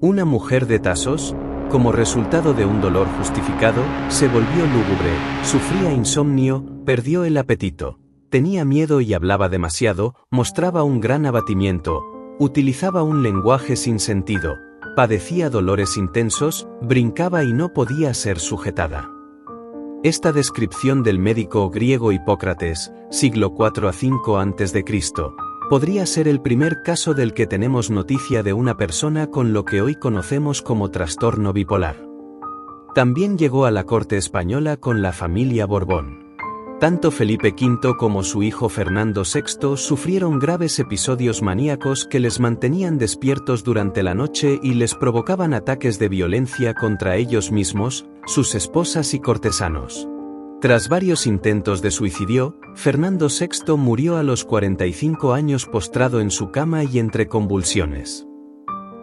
Una mujer de Tasos, como resultado de un dolor justificado, se volvió lúgubre, sufría insomnio, perdió el apetito, tenía miedo y hablaba demasiado, mostraba un gran abatimiento, utilizaba un lenguaje sin sentido, padecía dolores intensos, brincaba y no podía ser sujetada. Esta descripción del médico griego Hipócrates, siglo IV a 5 a.C., podría ser el primer caso del que tenemos noticia de una persona con lo que hoy conocemos como trastorno bipolar. También llegó a la corte española con la familia Borbón. Tanto Felipe V como su hijo Fernando VI sufrieron graves episodios maníacos que les mantenían despiertos durante la noche y les provocaban ataques de violencia contra ellos mismos, sus esposas y cortesanos. Tras varios intentos de suicidio, Fernando VI murió a los 45 años postrado en su cama y entre convulsiones.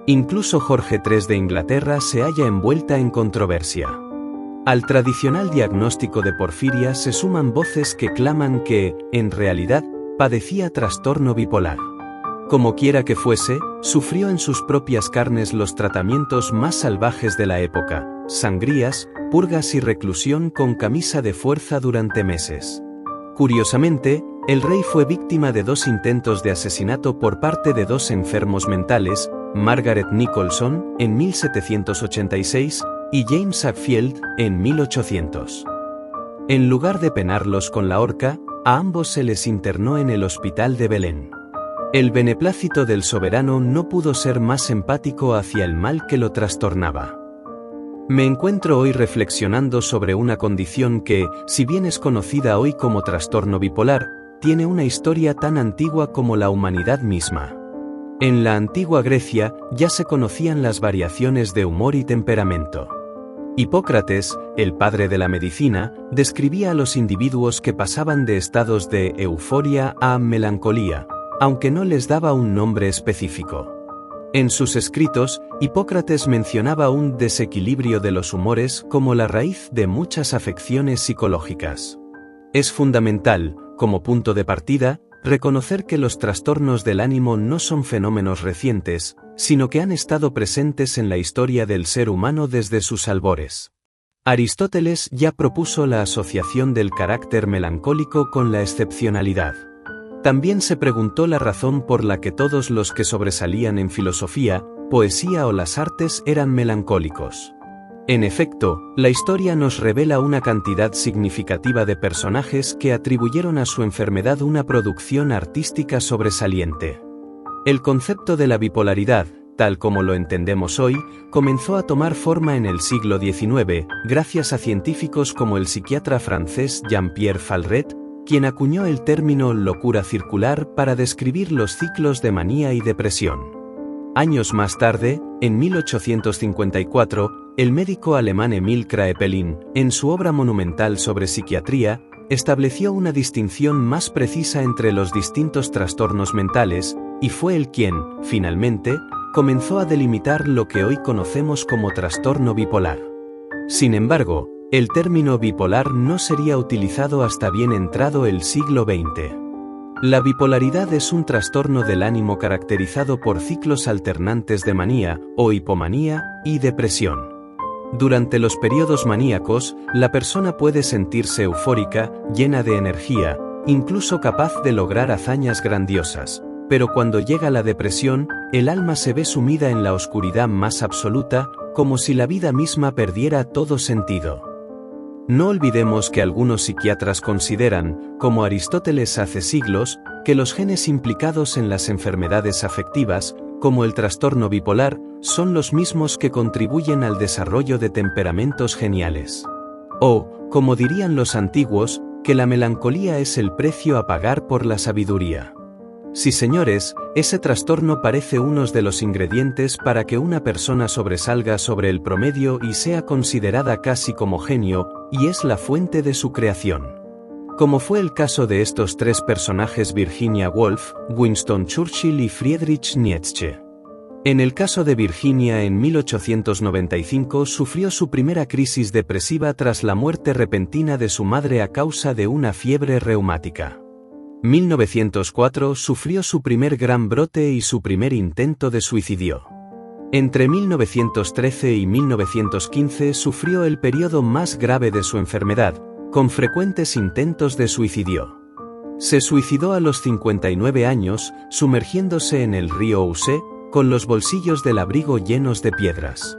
Incluso Jorge III de Inglaterra se halla envuelta en controversia. Al tradicional diagnóstico de porfiria se suman voces que claman que, en realidad, padecía trastorno bipolar. Como quiera que fuese, sufrió en sus propias carnes los tratamientos más salvajes de la época, sangrías, purgas y reclusión con camisa de fuerza durante meses. Curiosamente, el rey fue víctima de 2 intentos de asesinato por parte de 2 enfermos mentales, Margaret Nicholson, en 1786, y James Sackfield, en 1800. En lugar de penarlos con la horca, a ambos se les internó en el hospital de Belén. El beneplácito del soberano no pudo ser más empático hacia el mal que lo trastornaba. Me encuentro hoy reflexionando sobre una condición que, si bien es conocida hoy como trastorno bipolar, tiene una historia tan antigua como la humanidad misma. En la antigua Grecia ya se conocían las variaciones de humor y temperamento. Hipócrates, el padre de la medicina, describía a los individuos que pasaban de estados de euforia a melancolía, aunque no les daba un nombre específico. En sus escritos, Hipócrates mencionaba un desequilibrio de los humores como la raíz de muchas afecciones psicológicas. Es fundamental, como punto de partida, reconocer que los trastornos del ánimo no son fenómenos recientes, sino que han estado presentes en la historia del ser humano desde sus albores. Aristóteles ya propuso la asociación del carácter melancólico con la excepcionalidad. También se preguntó la razón por la que todos los que sobresalían en filosofía, poesía o las artes eran melancólicos. En efecto, la historia nos revela una cantidad significativa de personajes que atribuyeron a su enfermedad una producción artística sobresaliente. El concepto de la bipolaridad, tal como lo entendemos hoy, comenzó a tomar forma en el siglo XIX, gracias a científicos como el psiquiatra francés Jean-Pierre Falret, quien acuñó el término locura circular para describir los ciclos de manía y depresión. Años más tarde, en 1854, el médico alemán Emil Kraepelin, en su obra monumental sobre psiquiatría, estableció una distinción más precisa entre los distintos trastornos mentales, y fue él quien, finalmente, comenzó a delimitar lo que hoy conocemos como trastorno bipolar. Sin embargo, el término bipolar no sería utilizado hasta bien entrado el siglo XX. La bipolaridad es un trastorno del ánimo caracterizado por ciclos alternantes de manía, o hipomanía, y depresión. Durante los periodos maníacos, la persona puede sentirse eufórica, llena de energía, incluso capaz de lograr hazañas grandiosas. Pero cuando llega la depresión, el alma se ve sumida en la oscuridad más absoluta, como si la vida misma perdiera todo sentido. No olvidemos que algunos psiquiatras consideran, como Aristóteles hace siglos, que los genes implicados en las enfermedades afectivas, como el trastorno bipolar, son los mismos que contribuyen al desarrollo de temperamentos geniales. O, como dirían los antiguos, que la melancolía es el precio a pagar por la sabiduría. Sí, señores, ese trastorno parece uno de los ingredientes para que una persona sobresalga sobre el promedio y sea considerada casi como genio, y es la fuente de su creación. Como fue el caso de estos 3 personajes: Virginia Woolf, Winston Churchill y Friedrich Nietzsche. En el caso de Virginia, en 1895 sufrió su primera crisis depresiva tras la muerte repentina de su madre a causa de una fiebre reumática. 1904 sufrió su primer gran brote y su primer intento de suicidio. Entre 1913 y 1915 sufrió el periodo más grave de su enfermedad, con frecuentes intentos de suicidio. Se suicidó a los 59 años, sumergiéndose en el río Ouse, con los bolsillos del abrigo llenos de piedras.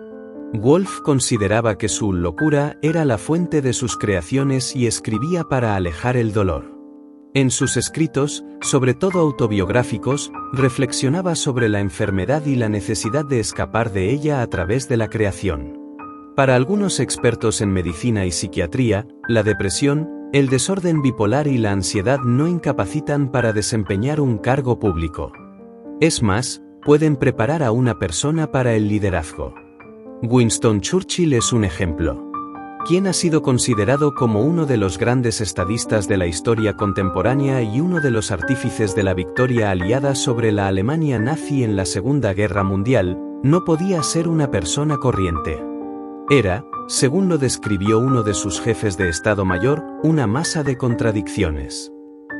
Wolff consideraba que su locura era la fuente de sus creaciones y escribía para alejar el dolor. En sus escritos, sobre todo autobiográficos, reflexionaba sobre la enfermedad y la necesidad de escapar de ella a través de la creación. Para algunos expertos en medicina y psiquiatría, la depresión, el desorden bipolar y la ansiedad no incapacitan para desempeñar un cargo público. Es más, pueden preparar a una persona para el liderazgo. Winston Churchill es un ejemplo. Quien ha sido considerado como uno de los grandes estadistas de la historia contemporánea y uno de los artífices de la victoria aliada sobre la Alemania nazi en la Segunda Guerra Mundial, no podía ser una persona corriente. Era, según lo describió uno de sus jefes de Estado Mayor, una masa de contradicciones.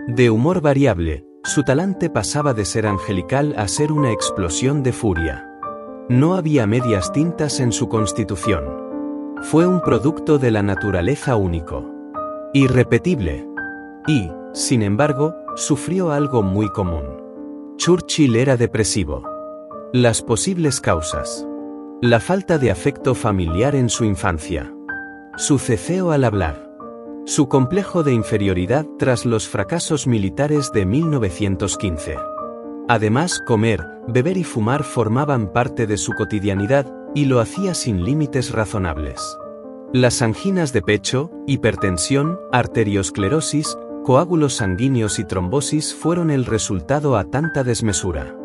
De humor variable, su talante pasaba de ser angelical a ser una explosión de furia. No había medias tintas en su constitución. Fue un producto de la naturaleza único. Irrepetible. Y, sin embargo, sufrió algo muy común. Churchill era depresivo. Las posibles causas. La falta de afecto familiar en su infancia. Su ceceo al hablar. Su complejo de inferioridad tras los fracasos militares de 1915. Además, comer, beber y fumar formaban parte de su cotidianidad, y lo hacía sin límites razonables. Las anginas de pecho, hipertensión, arteriosclerosis, coágulos sanguíneos y trombosis fueron el resultado a tanta desmesura.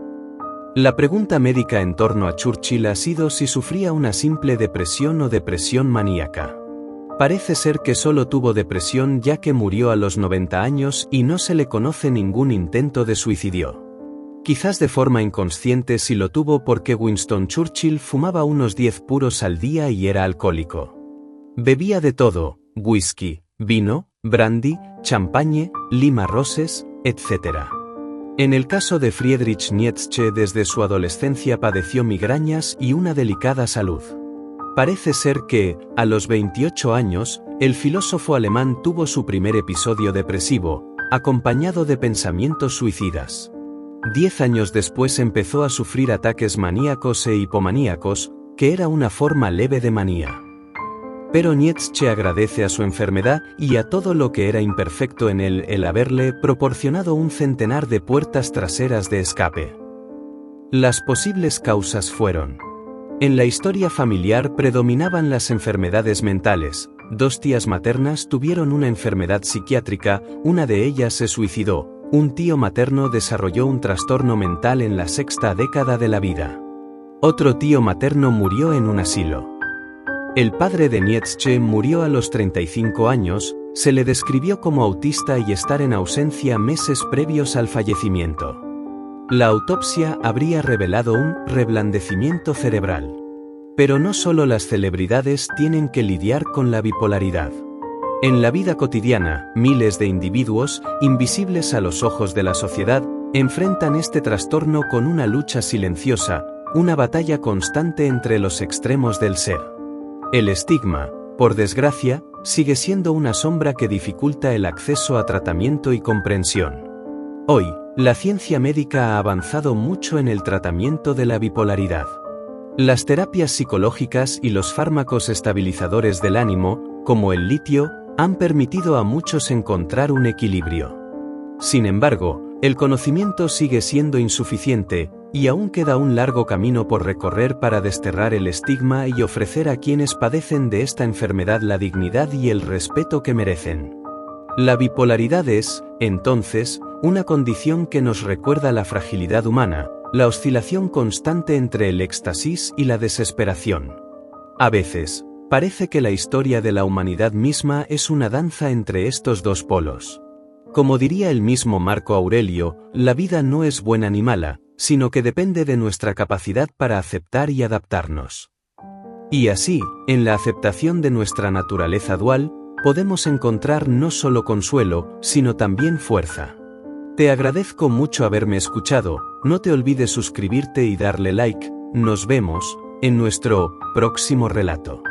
La pregunta médica en torno a Churchill ha sido si sufría una simple depresión o depresión maníaca. Parece ser que solo tuvo depresión ya que murió a los 90 años y no se le conoce ningún intento de suicidio. Quizás de forma inconsciente sí lo tuvo porque Winston Churchill fumaba unos 10 puros al día y era alcohólico. Bebía de todo, whisky, vino, brandy, champagne, lima roses, etc. En el caso de Friedrich Nietzsche desde su adolescencia padeció migrañas y una delicada salud. Parece ser que, a los 28 años, el filósofo alemán tuvo su primer episodio depresivo, acompañado de pensamientos suicidas. 10 años después empezó a sufrir ataques maníacos e hipomaníacos, que era una forma leve de manía. Pero Nietzsche agradece a su enfermedad y a todo lo que era imperfecto en él el haberle proporcionado un centenar de puertas traseras de escape. Las posibles causas fueron: en la historia familiar predominaban las enfermedades mentales. 2 tías maternas tuvieron una enfermedad psiquiátrica, una de ellas se suicidó. Un tío materno desarrolló un trastorno mental en la 6ª década de la vida. Otro tío materno murió en un asilo. El padre de Nietzsche murió a los 35 años, se le describió como autista y estar en ausencia meses previos al fallecimiento. La autopsia habría revelado un reblandecimiento cerebral. Pero no solo las celebridades tienen que lidiar con la bipolaridad. En la vida cotidiana, miles de individuos, invisibles a los ojos de la sociedad, enfrentan este trastorno con una lucha silenciosa, una batalla constante entre los extremos del ser. El estigma, por desgracia, sigue siendo una sombra que dificulta el acceso a tratamiento y comprensión. Hoy, la ciencia médica ha avanzado mucho en el tratamiento de la bipolaridad. Las terapias psicológicas y los fármacos estabilizadores del ánimo, como el litio, han permitido a muchos encontrar un equilibrio. Sin embargo, el conocimiento sigue siendo insuficiente, y aún queda un largo camino por recorrer para desterrar el estigma y ofrecer a quienes padecen de esta enfermedad la dignidad y el respeto que merecen. La bipolaridad es, entonces, una condición que nos recuerda la fragilidad humana, la oscilación constante entre el éxtasis y la desesperación. A veces, parece que la historia de la humanidad misma es una danza entre estos dos polos. Como diría el mismo Marco Aurelio, la vida no es buena ni mala, sino que depende de nuestra capacidad para aceptar y adaptarnos. Y así, en la aceptación de nuestra naturaleza dual, podemos encontrar no solo consuelo, sino también fuerza. Te agradezco mucho haberme escuchado, no te olvides suscribirte y darle like, nos vemos. en nuestro próximo relato.